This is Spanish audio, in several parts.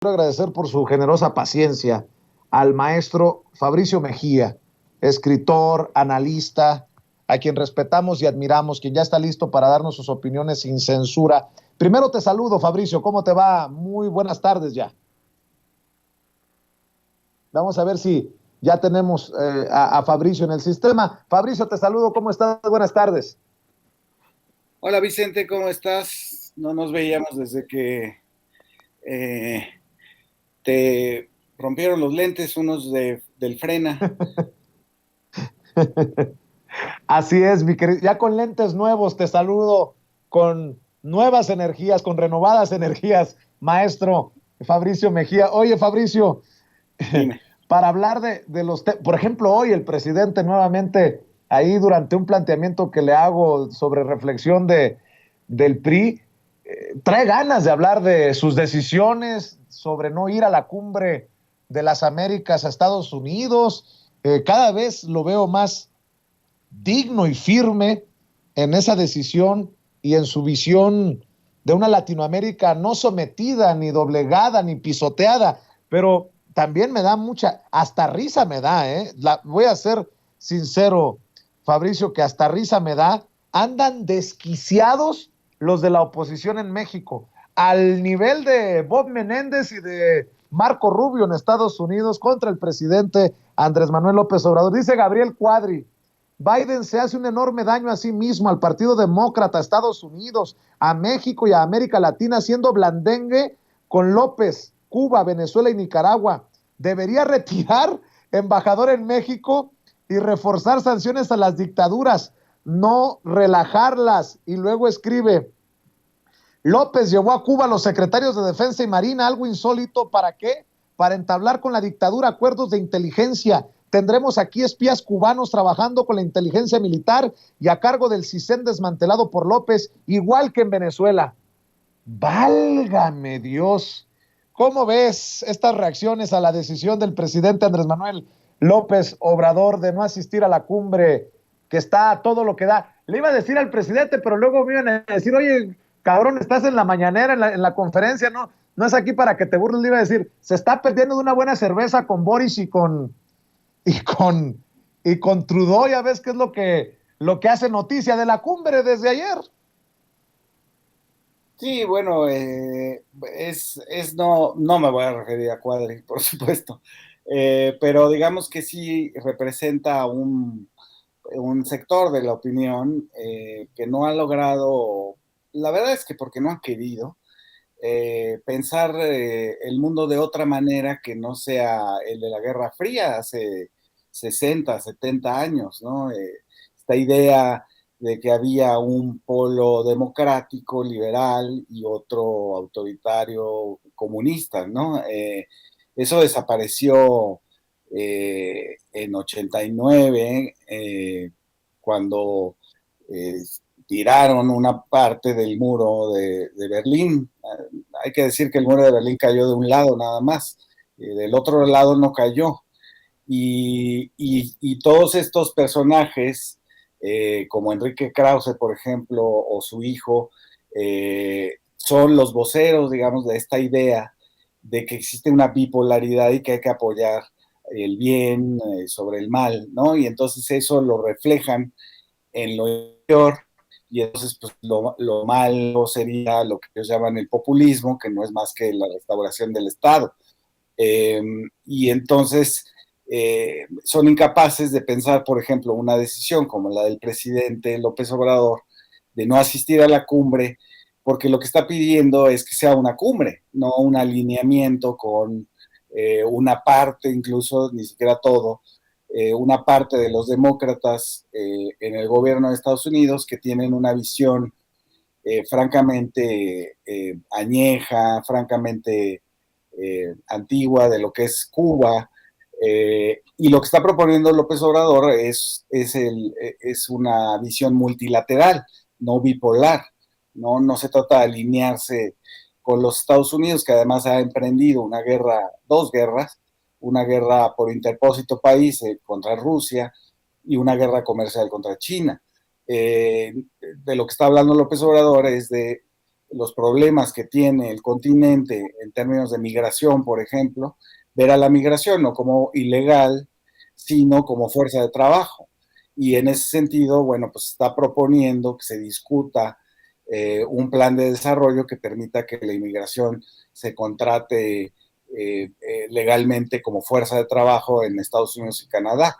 Quiero agradecer por su generosa paciencia al maestro Fabricio Mejía, escritor, analista, a quien respetamos y admiramos, quien ya está listo para darnos sus opiniones sin censura. Primero te saludo, Fabricio, ¿cómo te va? Muy buenas tardes ya. Vamos a ver si ya tenemos a Fabricio en el sistema. Fabricio, te saludo, ¿cómo estás? Buenas tardes. Hola Vicente, ¿cómo estás? No nos veíamos desde que eh, te rompieron los lentes, unos del Frena. Así es, mi querido. Ya con lentes nuevos te saludo, con nuevas energías, con renovadas energías, maestro Fabricio Mejía. Oye, Fabricio, Dime. para hablar de los por ejemplo, hoy el presidente nuevamente, ahí durante un planteamiento que le hago sobre reflexión del PRI, trae ganas de hablar de sus decisiones sobre no ir a la cumbre de las Américas a Estados Unidos. Cada vez lo veo más digno y firme en esa decisión y en su visión de una Latinoamérica no sometida, ni doblegada, ni pisoteada, pero también me da mucha, hasta risa me da, voy a ser sincero, Fabricio, que hasta risa me da, andan desquiciados los de la oposición en México, al nivel de Bob Menéndez y de Marco Rubio en Estados Unidos contra el presidente Andrés Manuel López Obrador. Dice Gabriel Cuadri: Biden se hace un enorme daño a sí mismo, al Partido Demócrata, a Estados Unidos, a México y a América Latina, siendo blandengue con López, Cuba, Venezuela y Nicaragua. Debería retirar embajador en México y reforzar sanciones a las dictaduras, no relajarlas. Y luego escribe: López llevó a Cuba a los secretarios de Defensa y Marina, algo insólito. ¿Para qué? Para entablar con la dictadura acuerdos de inteligencia. Tendremos aquí espías cubanos trabajando con la inteligencia militar y a cargo del CISEN desmantelado por López, igual que en Venezuela. Válgame Dios. ¿Cómo ves estas reacciones a la decisión del presidente Andrés Manuel López Obrador de no asistir a la cumbre, que está a todo lo que da? Le iba a decir al presidente, pero luego me iban a decir: oye, cabrón, estás en la mañanera, en la conferencia, no, no es aquí para que te burles. Le iba a decir: se está perdiendo de una buena cerveza con Boris y con, y con Trudeau. Ya ves qué es lo que hace noticia de la cumbre desde ayer. Sí, bueno, no me voy a referir a Cuadri, por supuesto. Pero digamos que sí representa un sector de la opinión que no ha logrado, la verdad es que porque no ha querido, pensar el mundo de otra manera que no sea el de la Guerra Fría hace 60, 70 años, ¿no? Esta idea de que había un polo democrático, liberal y otro autoritario comunista, ¿no? Eso desapareció en 89, cuando eh, tiraron una parte del muro de Berlín. Hay que decir que el muro de Berlín cayó de un lado nada más, del otro lado no cayó. Y todos estos personajes, como Enrique Krause, por ejemplo, o su hijo, son los voceros, digamos, de esta idea de que existe una bipolaridad y que hay que apoyar el bien sobre el mal, ¿no? Y entonces eso lo reflejan en lo interior, y entonces pues lo malo sería lo que ellos llaman el populismo, que no es más que la restauración del Estado. Eh, y entonces son incapaces de pensar, por ejemplo, una decisión como la del presidente López Obrador de no asistir a la cumbre, porque lo que está pidiendo es que sea una cumbre, no un alineamiento con una parte, incluso ni siquiera todo, una parte de los demócratas en el gobierno de Estados Unidos que tienen una visión francamente añeja, francamente antigua de lo que es Cuba. Y lo que está proponiendo López Obrador es una visión multilateral, no bipolar. No se trata de alinearse con los Estados Unidos, que además ha emprendido una guerra, dos guerras, una guerra por interpósito país contra Rusia y una guerra comercial contra China. De lo que está hablando López Obrador es de los problemas que tiene el continente en términos de migración, por ejemplo, ver a la migración no como ilegal, sino como fuerza de trabajo. Y en ese sentido, bueno, pues está proponiendo que se discuta un plan de desarrollo que permita que la inmigración se contrate legalmente como fuerza de trabajo en Estados Unidos y Canadá.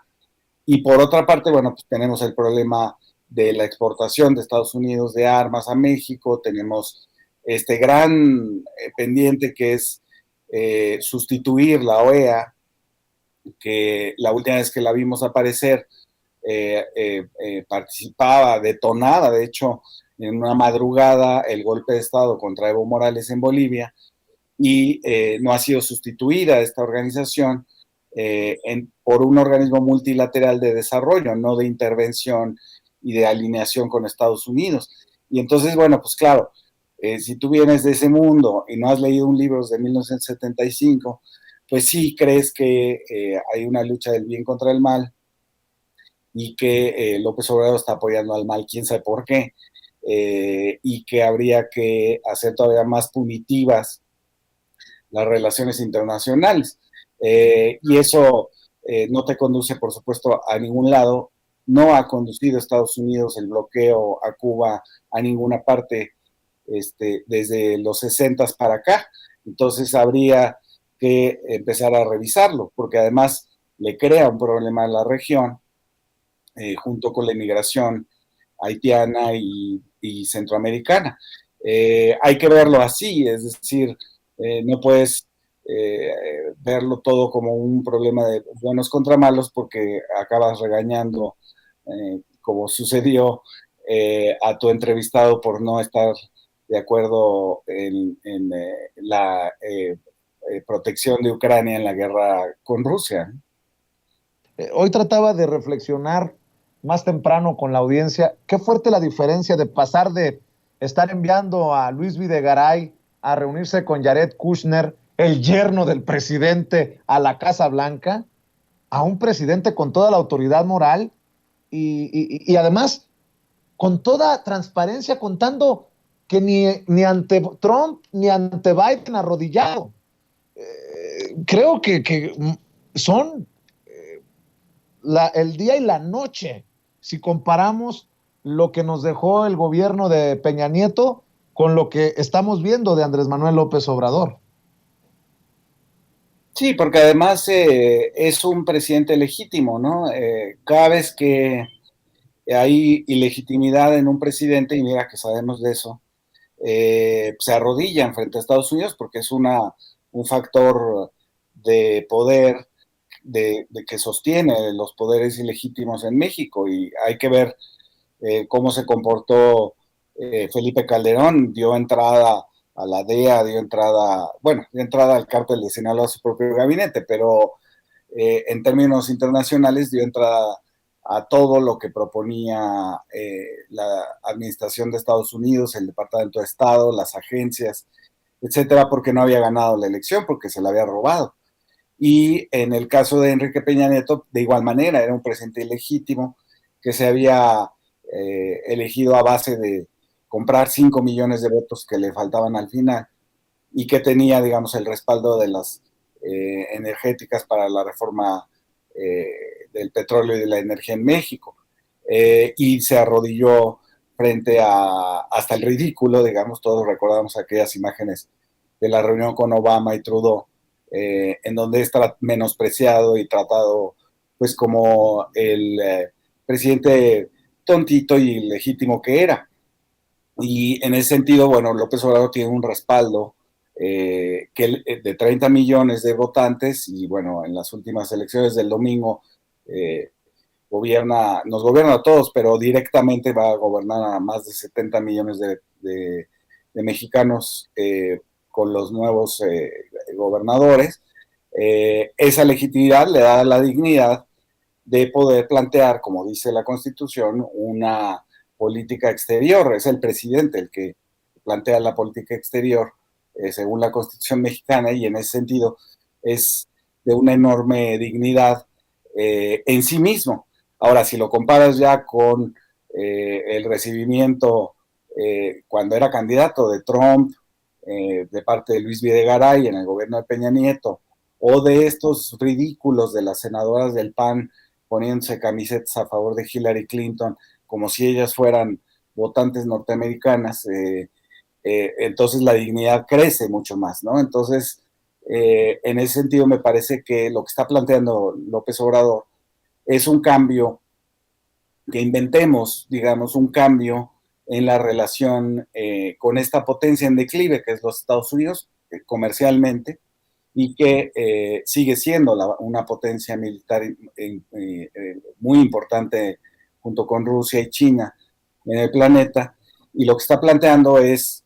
Y por otra parte, bueno, pues tenemos el problema de la exportación de Estados Unidos de armas a México, tenemos este gran pendiente que es sustituir la OEA, que la última vez que la vimos aparecer participaba, detonada, de hecho, en una madrugada el golpe de Estado contra Evo Morales en Bolivia, y no ha sido sustituida esta organización por un organismo multilateral de desarrollo, no de intervención y de alineación con Estados Unidos. Y entonces, bueno, pues claro, si tú vienes de ese mundo y no has leído un libro de 1975, pues sí crees que hay una lucha del bien contra el mal y que López Obrador está apoyando al mal, quién sabe por qué, y que habría que hacer todavía más punitivas las relaciones internacionales. Y eso no te conduce, por supuesto, a ningún lado. No ha conducido a Estados Unidos el bloqueo a Cuba a ninguna parte desde los 60 para acá. Entonces habría que empezar a revisarlo, porque además le crea un problema a la región, junto con la inmigración haitiana y centroamericana. Hay que verlo así, es decir, no puedes verlo todo como un problema de buenos contra malos porque acabas regañando, como sucedió, a tu entrevistado por no estar de acuerdo en la protección de Ucrania en la guerra con Rusia. Hoy trataba de reflexionar más temprano con la audiencia, qué fuerte la diferencia de pasar de estar enviando a Luis Videgaray a reunirse con Jared Kushner, el yerno del presidente, a la Casa Blanca, a un presidente con toda la autoridad moral y además con toda transparencia, contando que ni ante Trump ni ante Biden arrodillado. Creo que son el día y la noche si comparamos lo que nos dejó el gobierno de Peña Nieto con lo que estamos viendo de Andrés Manuel López Obrador. Sí, porque además es un presidente legítimo, ¿no? Cada vez que hay ilegitimidad en un presidente, y mira que sabemos de eso, se arrodillan frente a Estados Unidos porque es un factor de poder que sostiene los poderes ilegítimos en México, y hay que ver cómo se comportó Felipe Calderón. Dio entrada a la DEA, dio entrada al cártel de Sinaloa a su propio gabinete, pero en términos internacionales dio entrada a todo lo que proponía la administración de Estados Unidos, el Departamento de Estado, las agencias, etcétera, porque no había ganado la elección, porque se la había robado. Y en el caso de Enrique Peña Nieto, de igual manera, era un presidente ilegítimo que se había elegido a base de comprar 5 millones de votos que le faltaban al final, y que tenía, digamos, el respaldo de las energéticas para la reforma del petróleo y de la energía en México. Y se arrodilló frente a hasta el ridículo, digamos, todos recordamos aquellas imágenes de la reunión con Obama y Trudeau, en donde es menospreciado y tratado pues como el presidente tontito y ilegítimo que era. Y en ese sentido, bueno, López Obrador tiene un respaldo de 30 millones de votantes, y bueno, en las últimas elecciones del domingo nos gobierna a todos, pero directamente va a gobernar a más de 70 millones de mexicanos con los nuevos gobernadores. Esa legitimidad le da la dignidad de poder plantear, como dice la Constitución, una política exterior. Es el presidente el que plantea la política exterior según la Constitución mexicana, y en ese sentido es de una enorme dignidad en sí mismo. Ahora, si lo comparas ya con el recibimiento cuando era candidato de Trump, de parte de Luis Videgaray en el gobierno de Peña Nieto, o de estos ridículos de las senadoras del PAN poniéndose camisetas a favor de Hillary Clinton, como si ellas fueran votantes norteamericanas, entonces la dignidad crece mucho más, ¿no? Entonces, en ese sentido me parece que lo que está planteando López Obrador es un cambio, que inventemos, digamos, un cambio en la relación con esta potencia en declive que es los Estados Unidos, comercialmente, y que sigue siendo una potencia militar muy importante junto con Rusia y China en el planeta, y lo que está planteando es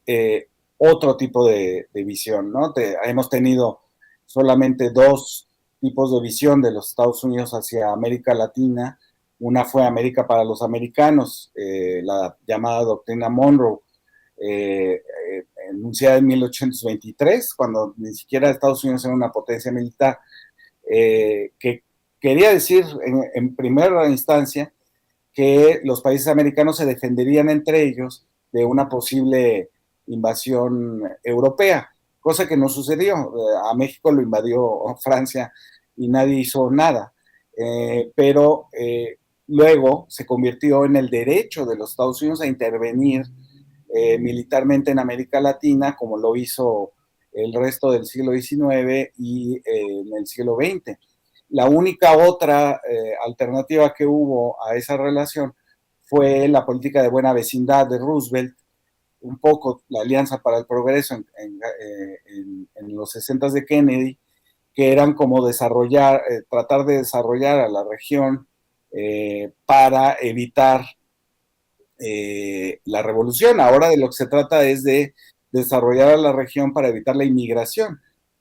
otro tipo de visión, ¿no? Hemos tenido solamente dos tipos de visión de los Estados Unidos hacia América Latina. Una fue América para los americanos, la llamada doctrina Monroe, enunciada en 1823, cuando ni siquiera Estados Unidos era una potencia militar, que quería decir en primera instancia que los países americanos se defenderían entre ellos de una posible invasión europea, cosa que no sucedió. A México lo invadió Francia y nadie hizo nada, pero luego se convirtió en el derecho de los Estados Unidos a intervenir militarmente en América Latina, como lo hizo el resto del siglo XIX y en el siglo XX. La única otra alternativa que hubo a esa relación fue la política de buena vecindad de Roosevelt, un poco la Alianza para el Progreso en los 60 de Kennedy, que eran como tratar de desarrollar a la región para evitar la revolución. Ahora de lo que se trata es de desarrollar a la región para evitar la inmigración.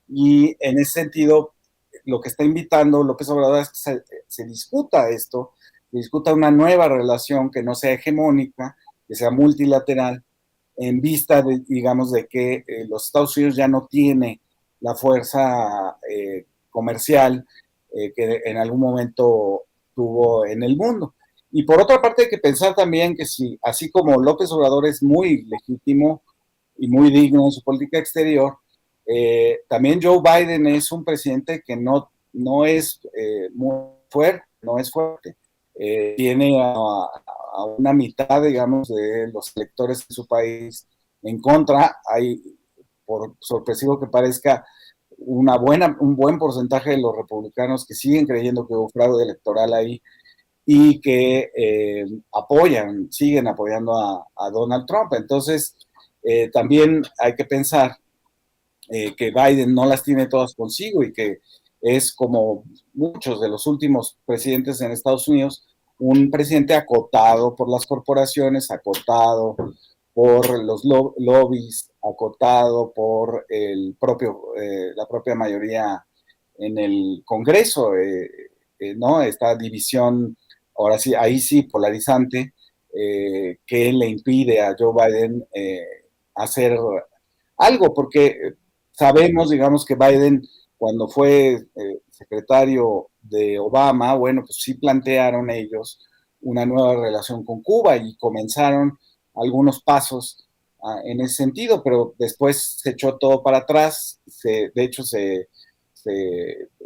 Y en ese sentido, lo que está invitando López Obrador es que se discuta esto, se discuta una nueva relación que no sea hegemónica, que sea multilateral, en vista, digamos, de que los Estados Unidos ya no tiene la fuerza comercial que en algún momento tuvo en el mundo. Y por otra parte hay que pensar también que si, así como López Obrador es muy legítimo y muy digno en su política exterior, también Joe Biden es un presidente que no es muy fuerte, no es fuerte. Tiene a una mitad, digamos, de los electores de su país en contra. Hay, por sorpresivo que parezca, un buen porcentaje de los republicanos que siguen creyendo que hubo fraude electoral ahí y que siguen apoyando a Donald Trump. Entonces, también hay que pensar que Biden no las tiene todas consigo y que es, como muchos de los últimos presidentes en Estados Unidos, un presidente acotado por las corporaciones, acotado por los lobbies, acotado por la propia mayoría en el Congreso, ¿no? Esta división, ahora sí, ahí sí, polarizante, que le impide a Joe Biden hacer algo, porque sabemos, digamos, que Biden, cuando fue secretario de Obama, bueno, pues sí plantearon ellos una nueva relación con Cuba y comenzaron algunos pasos en ese sentido, pero después se echó todo para atrás, de hecho se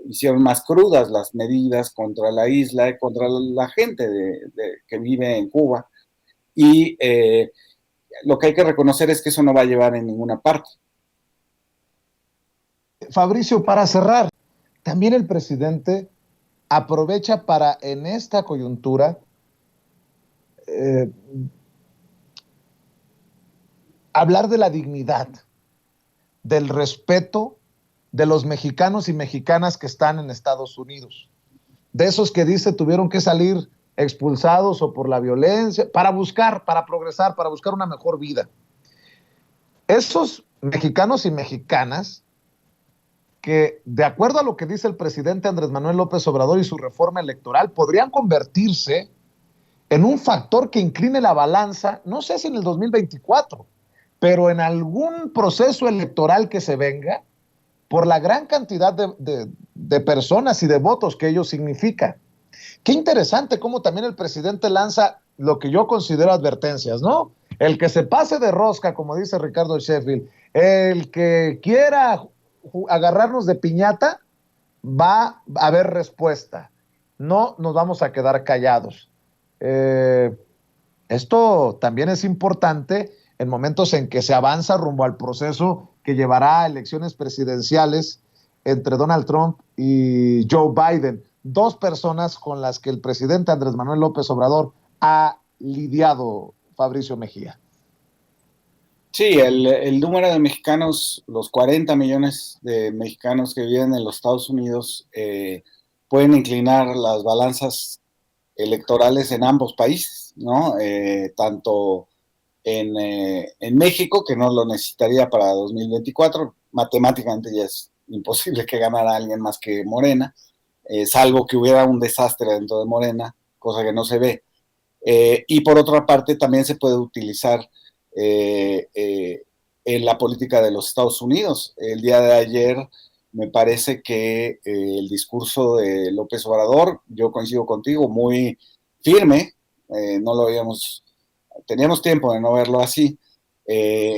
hicieron más crudas las medidas contra la isla y contra la gente que vive en Cuba, y lo que hay que reconocer es que eso no va a llevar en ninguna parte. Fabricio, para cerrar, también el presidente aprovecha para, en esta coyuntura, hablar de la dignidad, del respeto de los mexicanos y mexicanas que están en Estados Unidos. De esos que dice tuvieron que salir expulsados o por la violencia, para progresar, para buscar una mejor vida. Esos mexicanos y mexicanas que, de acuerdo a lo que dice el presidente Andrés Manuel López Obrador y su reforma electoral, podrían convertirse en un factor que incline la balanza, no sé si en el 2024, pero en algún proceso electoral que se venga, por la gran cantidad de personas y de votos que ello significa. Qué interesante cómo también el presidente lanza lo que yo considero advertencias, ¿no? El que se pase de rosca, como dice Ricardo Sheffield, el que quiera agarrarnos de piñata, va a haber respuesta. No nos vamos a quedar callados. Eh, Esto también es importante en momentos en que se avanza rumbo al proceso que llevará a elecciones presidenciales entre Donald Trump y Joe Biden, dos personas con las que el presidente Andrés Manuel López Obrador ha lidiado, Fabricio Mejía. Sí, el número de mexicanos, los 40 millones de mexicanos que viven en los Estados Unidos, pueden inclinar las balanzas electorales en ambos países, ¿no? Tanto en México, que no lo necesitaría para 2024, matemáticamente ya es imposible que ganara alguien más que Morena, salvo que hubiera un desastre dentro de Morena, cosa que no se ve. Y por otra parte, también se puede utilizar en la política de los Estados Unidos. El día de ayer me parece que el discurso de López Obrador, yo coincido contigo, muy firme, no lo habíamos, teníamos tiempo de no verlo así,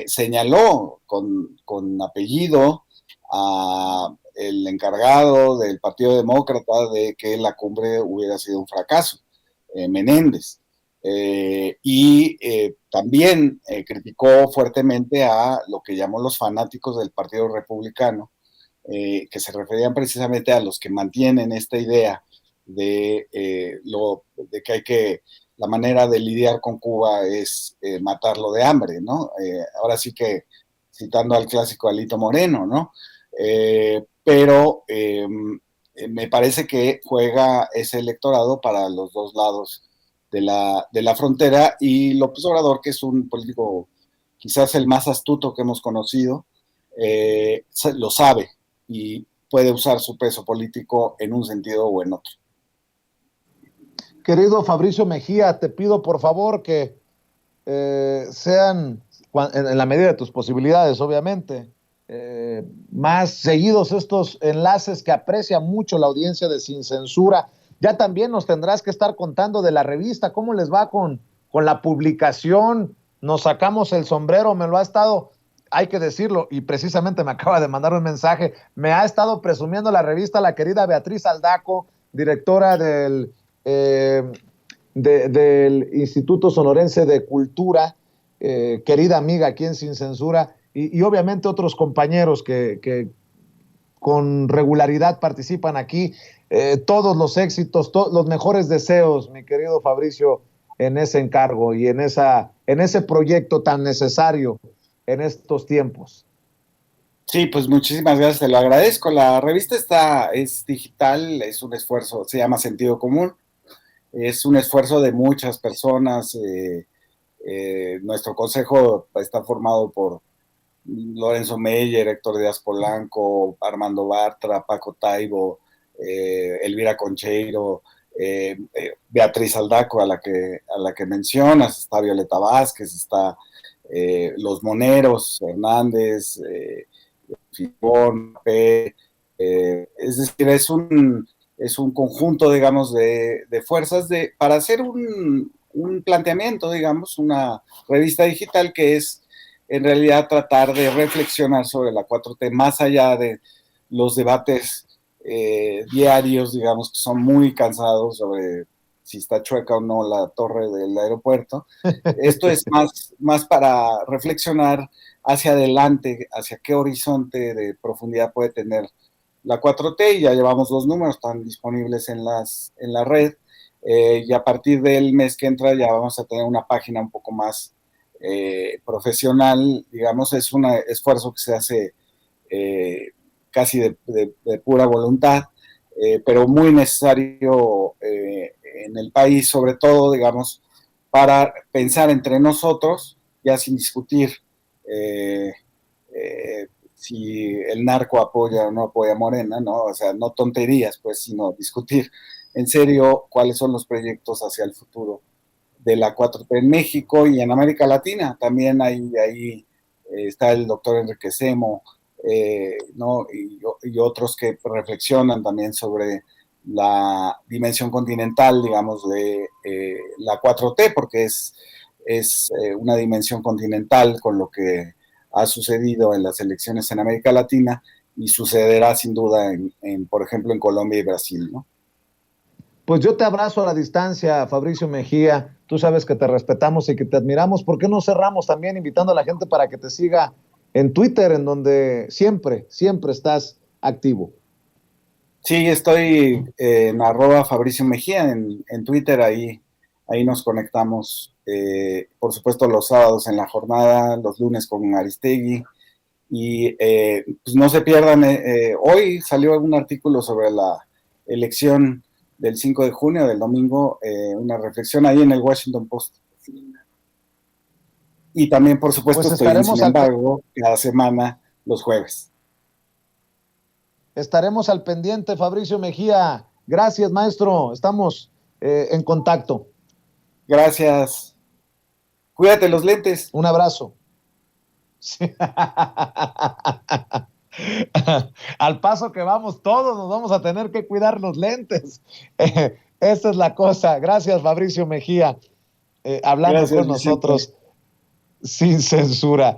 señaló con apellido a el encargado del Partido Demócrata de que la cumbre hubiera sido un fracaso, Menéndez. También criticó fuertemente a lo que llamó los fanáticos del Partido Republicano, que se referían precisamente a los que mantienen esta idea de que hay que, la manera de lidiar con Cuba es matarlo de hambre, ¿no? Ahora sí que citando al clásico Alito Moreno, ¿no? Pero me parece que juega ese electorado para los dos lados de la frontera, y López Obrador, que es un político quizás el más astuto que hemos conocido, lo sabe y puede usar su peso político en un sentido o en otro. Querido Fabricio Mejía, te pido por favor que sean, en la medida de tus posibilidades, obviamente, más seguidos estos enlaces que aprecia mucho la audiencia de Sin Censura. Ya también nos tendrás que estar contando de la revista, cómo les va con la publicación. Nos sacamos el sombrero, me lo ha estado, hay que decirlo, y precisamente me acaba de mandar un mensaje, me ha estado presumiendo la revista la querida Beatriz Aldaco, directora del Instituto Sonorense de Cultura, querida amiga aquí en Sin Censura, y obviamente otros compañeros que con regularidad participan aquí. Todos los éxitos, los mejores deseos, mi querido Fabricio, en ese encargo y en ese proyecto tan necesario en estos tiempos. Sí, pues muchísimas gracias, te lo agradezco. La revista es digital, es un esfuerzo, se llama Sentido Común, es un esfuerzo de muchas personas. Nuestro consejo está formado por Lorenzo Meyer, Héctor Díaz Polanco, Armando Bartra, Paco Taibo, Elvira Concheiro, Beatriz Aldaco, a la que mencionas, está Violeta Vázquez, está Los Moneros, Hernández, Fibón, es decir, es un conjunto, digamos, de fuerzas para hacer un planteamiento, digamos, una revista digital que es en realidad tratar de reflexionar sobre la 4T más allá de los debates diarios, digamos, que son muy cansados sobre si está chueca o no la torre del aeropuerto. Esto es más para reflexionar hacia adelante, hacia qué horizonte de profundidad puede tener la 4T, y ya llevamos los números, están disponibles en la red, y a partir del mes que entra ya vamos a tener una página un poco más profesional, digamos. Es un esfuerzo que se hace casi de pura voluntad, pero muy necesario en el país, sobre todo, digamos, para pensar entre nosotros, ya sin discutir eh, si el narco apoya o no apoya a Morena, ¿no? O sea, no tonterías, pues, sino discutir en serio cuáles son los proyectos hacia el futuro de la 4T en México y en América Latina. También ahí está el doctor Enrique Semo, ¿no? Y otros que reflexionan también sobre la dimensión continental, digamos, de la 4T, porque es es una dimensión continental con lo que ha sucedido en las elecciones en América Latina y sucederá sin duda por ejemplo, en Colombia y Brasil, ¿no? Pues yo te abrazo a la distancia, Fabricio Mejía. Tú sabes que te respetamos y que te admiramos. ¿Por qué no cerramos también invitando a la gente para que te siga en Twitter, en donde siempre, siempre estás activo? Sí, estoy en @Fabricio Mejía en Twitter, ahí nos conectamos, por supuesto los sábados en la jornada, los lunes con Aristegui, y pues no se pierdan, hoy salió un artículo sobre la elección del 5 de junio, del domingo, una reflexión ahí en el Washington Post. Y también, por supuesto, Pues estoy en Sin embargo, cada semana, los jueves. Estaremos al pendiente, Fabricio Mejía. Gracias, maestro. Estamos en contacto. Gracias. Cuídate los lentes. Un abrazo. Sí. Al paso que vamos, todos nos vamos a tener que cuidar los lentes. Esta es la cosa. Gracias, Fabricio Mejía, hablando con nosotros sin censura.